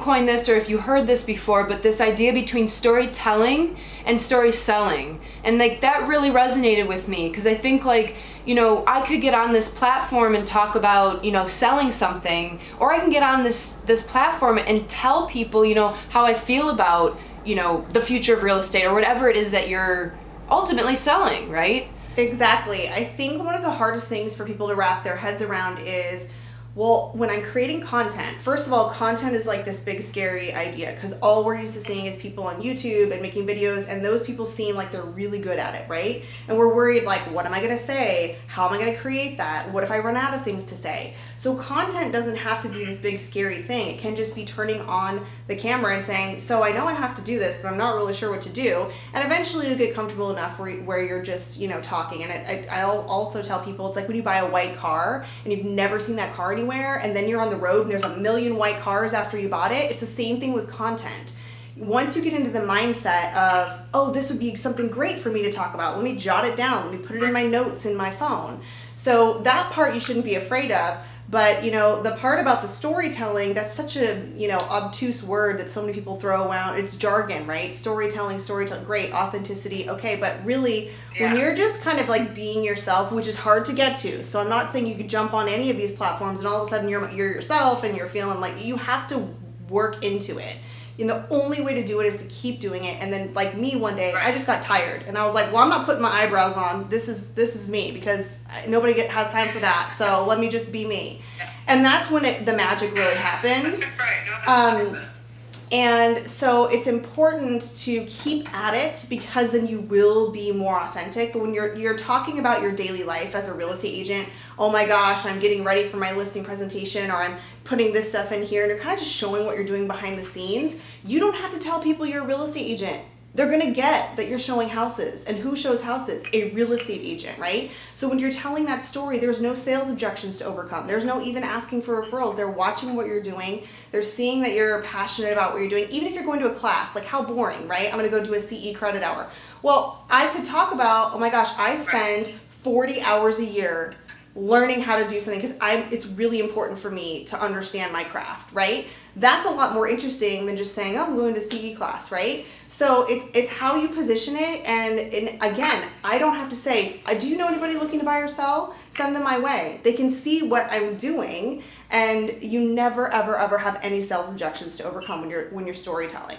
coined this or if you heard this before, but this idea between storytelling and story selling. And like that really resonated with me because I think like, you know, I could get on this platform and talk about, you know, selling something, or I can get on this platform and tell people, you know, how I feel about, you know, the future of real estate or whatever it is that you're ultimately selling, right? Exactly. I think one of the hardest things for people to wrap their heads around is, well, when I'm creating content, first of all, content is like this big scary idea because all we're used to seeing is people on YouTube and making videos, and those people seem like they're really good at it, right? And we're worried like, what am I going to say? How am I going to create that? What if I run out of things to say? So content doesn't have to be this big scary thing. It can just be turning on the camera and saying, so I know I have to do this, but I'm not really sure what to do. And eventually you'll get comfortable enough where you're just, you know, talking. And I'll also tell people, it's like when you buy a white car and you've never seen that car anywhere, and then you're on the road and there's a million white cars after you bought it. It's the same thing with content. Once you get into the mindset of, oh, this would be something great for me to talk about, let me jot it down, let me put it in my notes in my phone. So that part you shouldn't be afraid of. But, you know, the part about the storytelling, that's such a, you know, obtuse word that so many people throw around. It's jargon, right? Storytelling, great, authenticity, okay. But really, when you're just kind of like being yourself, which is hard to get to. So I'm not saying you could jump on any of these platforms and all of a sudden you're yourself and you're feeling like you have to work into it. And the only way to do it is to keep doing it. And then like me one day, I just got tired and I was like, well, I'm not putting my eyebrows on. This is me because nobody has time for that. So let me just be me. And that's when the magic really happens. And so it's important to keep at it because then you will be more authentic. But when you're talking about your daily life as a real estate agent, oh my gosh, I'm getting ready for my listing presentation, or I'm putting this stuff in here, and you're kind of just showing what you're doing behind the scenes, you don't have to tell people you're a real estate agent. They're going to get that you're showing houses. And who shows houses? A real estate agent, right? So when you're telling that story, there's no sales objections to overcome. There's no even asking for referrals. They're watching what you're doing. They're seeing that you're passionate about what you're doing. Even if you're going to a class, like how boring, right? I'm going to go do a CE credit hour. Well, I could talk about, oh my gosh, I spend 40 hours a year learning how to do something because it's really important for me to understand my craft, right? That's a lot more interesting than just saying, oh, I'm going to CE class, right? So it's how you position it. And again, I don't have to say, do you know anybody looking to buy or sell? Send them my way. They can see what I'm doing, and you never, ever, ever have any sales objections to overcome when you're storytelling.